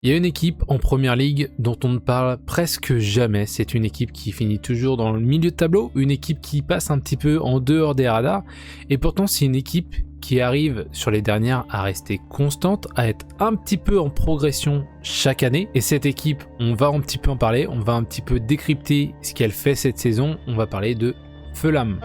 Il y a une équipe en première ligue dont on ne parle presque jamais, c'est une équipe qui finit toujours dans le milieu de tableau, une équipe qui passe un petit peu en dehors des radars, et pourtant c'est une équipe qui arrive sur les dernières à rester constante, à être un petit peu en progression chaque année, et cette équipe, on va un petit peu en parler, on va un petit peu décrypter ce qu'elle fait cette saison, on va parler de Fulham.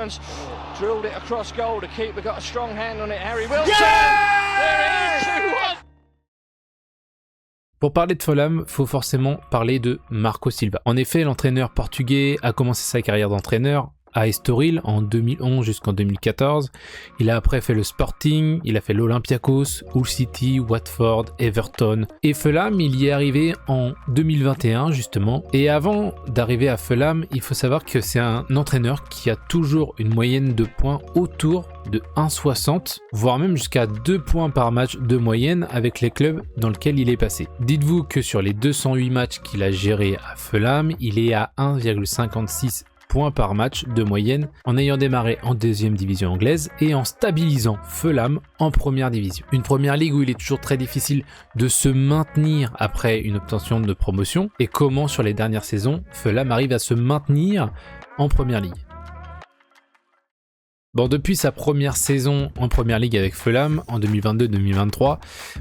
Pour parler de Fulham, il faut forcément parler de Marco Silva. En effet, l'entraîneur portugais a commencé sa carrière d'entraîneur à Estoril en 2011 jusqu'en 2014. Il a après fait le Sporting, il a fait l'Olympiakos, Hull City, Watford, Everton. Et Fulham, il y est arrivé en 2021 justement. Et avant d'arriver à Fulham, il faut savoir que c'est un entraîneur qui a toujours une moyenne de points autour de 1,60, voire même jusqu'à 2 points par match de moyenne avec les clubs dans lesquels il est passé. Dites-vous que sur les 208 matchs qu'il a gérés à Fulham, il est à 1,56 points par match de moyenne en ayant démarré en deuxième division anglaise et en stabilisant Fulham en première division. Une première ligue où il est toujours très difficile de se maintenir après une obtention de promotion, et comment sur les dernières saisons Fulham arrive à se maintenir en première ligue. Bon, depuis sa première saison en première ligue avec Fulham en 2022-2023,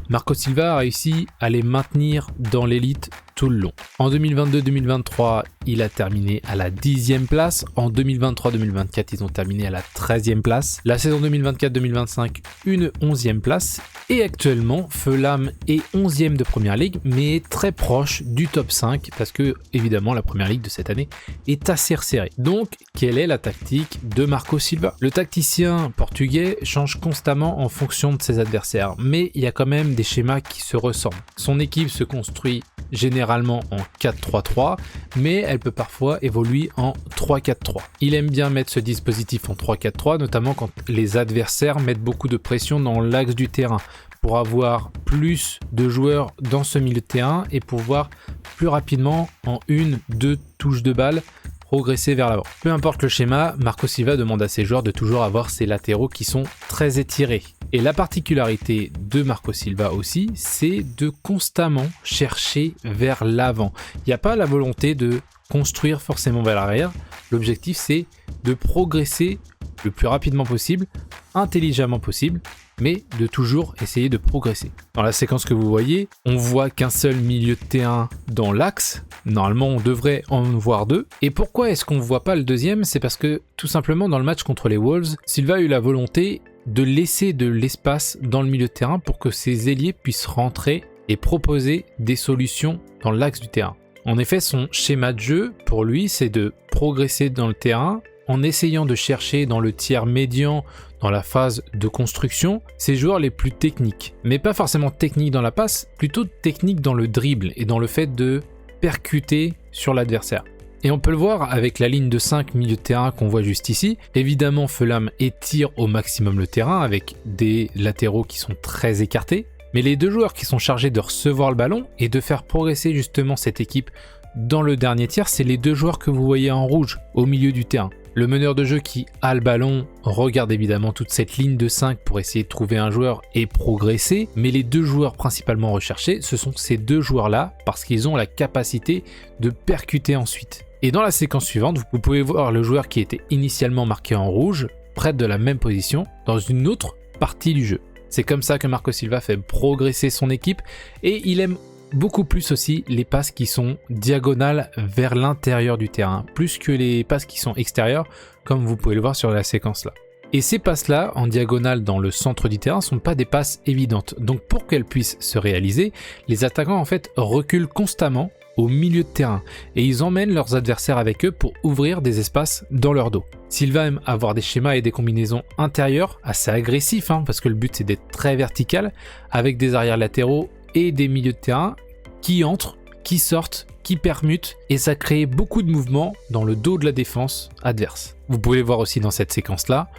Marco Silva a réussi à les maintenir dans l'élite tout le long. En 2022-2023, il a terminé à la 10e place. En 2023-2024, ils ont terminé à la 13e place. La saison 2024-2025, une 11e place. Et actuellement, Fulham est 11e de Première Ligue, mais est très proche du top 5, parce que, évidemment, la Première Ligue de cette année est assez resserrée. Donc, quelle est la tactique de Marco Silva ? Le tacticien portugais change constamment en fonction de ses adversaires, mais il y a quand même des schémas qui se ressemblent. Son équipe se construit généralement en 4-3-3, mais elle peut parfois évoluer en 3-4-3. Il aime bien mettre ce dispositif en 3-4-3, notamment quand les adversaires mettent beaucoup de pression dans l'axe du terrain, pour avoir plus de joueurs dans ce milieu de terrain et pouvoir plus rapidement, en 1-2 touches de balle, progresser vers l'avant. Peu importe le schéma, Marco Silva demande à ses joueurs de toujours avoir ses latéraux qui sont très étirés. Et la particularité de Marco Silva aussi, c'est de constamment chercher vers l'avant. Il n'y a pas la volonté de construire forcément vers l'arrière. L'objectif, c'est de progresser le plus rapidement possible, intelligemment possible, mais de toujours essayer de progresser. Dans la séquence que vous voyez, on voit qu'un seul milieu de terrain dans l'axe. Normalement, on devrait en voir deux. Et pourquoi est-ce qu'on ne voit pas le deuxième ? C'est parce que, tout simplement, dans le match contre les Wolves, Silva a eu la volonté de laisser de l'espace dans le milieu de terrain pour que ses ailiers puissent rentrer et proposer des solutions dans l'axe du terrain. En effet, son schéma de jeu, pour lui, c'est de progresser dans le terrain en essayant de chercher dans le tiers médian, dans la phase de construction, ses joueurs les plus techniques. Mais pas forcément techniques dans la passe, plutôt techniques dans le dribble et dans le fait de percuter sur l'adversaire. Et on peut le voir avec la ligne de 5 milieu de terrain qu'on voit juste ici. Évidemment, Fulham étire au maximum le terrain avec des latéraux qui sont très écartés. Mais les deux joueurs qui sont chargés de recevoir le ballon et de faire progresser justement cette équipe dans le dernier tiers, c'est les deux joueurs que vous voyez en rouge au milieu du terrain. Le meneur de jeu qui a le ballon regarde évidemment toute cette ligne de 5 pour essayer de trouver un joueur et progresser, mais les deux joueurs principalement recherchés, ce sont ces deux joueurs-là parce qu'ils ont la capacité de percuter ensuite. Et dans la séquence suivante, vous pouvez voir le joueur qui était initialement marqué en rouge, près de la même position, dans une autre partie du jeu. C'est comme ça que Marco Silva fait progresser son équipe et il aime beaucoup plus aussi les passes qui sont diagonales vers l'intérieur du terrain, plus que les passes qui sont extérieures, comme vous pouvez le voir sur la séquence là. Et ces passes-là, en diagonale dans le centre du terrain, ne sont pas des passes évidentes. Donc pour qu'elles puissent se réaliser, les attaquants en fait reculent constamment au milieu de terrain et ils emmènent leurs adversaires avec eux pour ouvrir des espaces dans leur dos. Silva aime avoir des schémas et des combinaisons intérieures assez agressifs, parce que le but c'est d'être très vertical, avec des arrières latéraux et des milieux de terrain qui entrent, qui sortent, qui permutent, et ça crée beaucoup de mouvements dans le dos de la défense adverse. Vous pouvez le voir aussi dans cette séquence-là,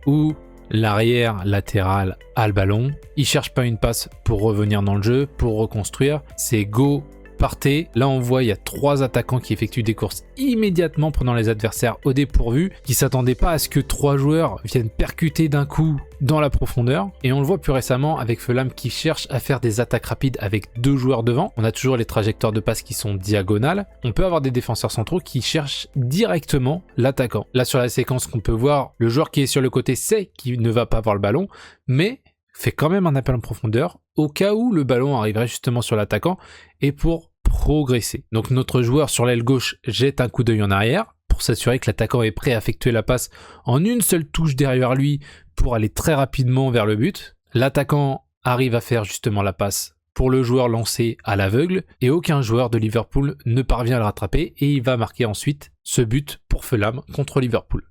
où l'arrière latéral a le ballon, il cherche pas une passe pour revenir dans le jeu, pour reconstruire, c'est go partez. Là on voit il y a 3 attaquants qui effectuent des courses immédiatement prenant les adversaires au dépourvu, qui s'attendaient pas à ce que 3 joueurs viennent percuter d'un coup dans la profondeur. Et on le voit plus récemment avec Fulham qui cherche à faire des attaques rapides avec 2 joueurs devant. On a toujours les trajectoires de passe qui sont diagonales. On peut avoir des défenseurs centraux qui cherchent directement l'attaquant. Là sur la séquence qu'on peut voir, le joueur qui est sur le côté sait qu'il ne va pas avoir le ballon, mais fait quand même un appel en profondeur au cas où le ballon arriverait justement sur l'attaquant et pour progresser. Donc notre joueur sur l'aile gauche jette un coup d'œil en arrière pour s'assurer que l'attaquant est prêt à effectuer la passe en une seule touche derrière lui pour aller très rapidement vers le but. L'attaquant arrive à faire justement la passe pour le joueur lancé à l'aveugle et aucun joueur de Liverpool ne parvient à le rattraper et il va marquer ensuite ce but pour Fulham contre Liverpool.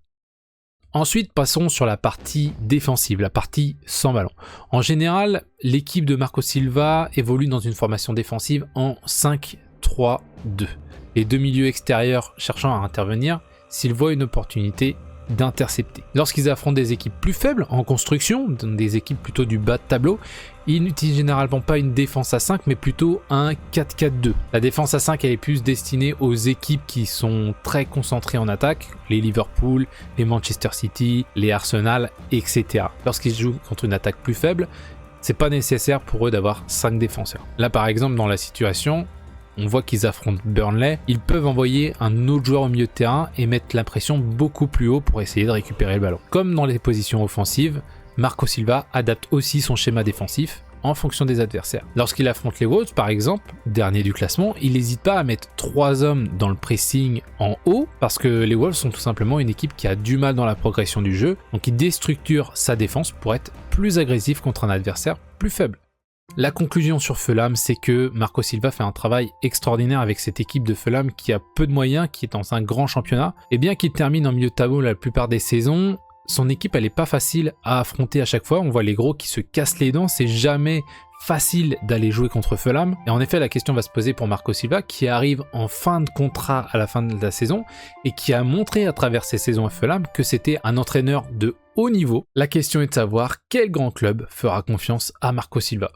Ensuite, passons sur la partie défensive, la partie sans ballon. En général, l'équipe de Marco Silva évolue dans une formation défensive en 5-3-2. Les 2 milieux extérieurs cherchant à intervenir s'ils voient une opportunité d'intercepter. Lorsqu'ils affrontent des équipes plus faibles en construction, des équipes plutôt du bas de tableau, ils n'utilisent généralement pas une défense à 5 mais plutôt un 4-4-2. La défense à 5 elle est plus destinée aux équipes qui sont très concentrées en attaque, les Liverpool, les Manchester City, les Arsenal, etc. Lorsqu'ils jouent contre une attaque plus faible, c'est pas nécessaire pour eux d'avoir 5 défenseurs. Là par exemple dans la situation, on voit qu'ils affrontent Burnley, ils peuvent envoyer un autre joueur au milieu de terrain et mettre la pression beaucoup plus haut pour essayer de récupérer le ballon. Comme dans les positions offensives, Marco Silva adapte aussi son schéma défensif en fonction des adversaires. Lorsqu'il affronte les Wolves par exemple, dernier du classement, il n'hésite pas à mettre 3 hommes dans le pressing en haut parce que les Wolves sont tout simplement une équipe qui a du mal dans la progression du jeu, donc il déstructure sa défense pour être plus agressif contre un adversaire plus faible. La conclusion sur Fulham, c'est que Marco Silva fait un travail extraordinaire avec cette équipe de Fulham qui a peu de moyens, qui est dans un grand championnat. Et bien qu'il termine en milieu de tableau la plupart des saisons, son équipe elle est pas facile à affronter à chaque fois. On voit les gros qui se cassent les dents, c'est jamais facile d'aller jouer contre Fulham. Et en effet, la question va se poser pour Marco Silva qui arrive en fin de contrat à la fin de la saison et qui a montré à travers ses saisons à Fulham que c'était un entraîneur de haut niveau. La question est de savoir quel grand club fera confiance à Marco Silva.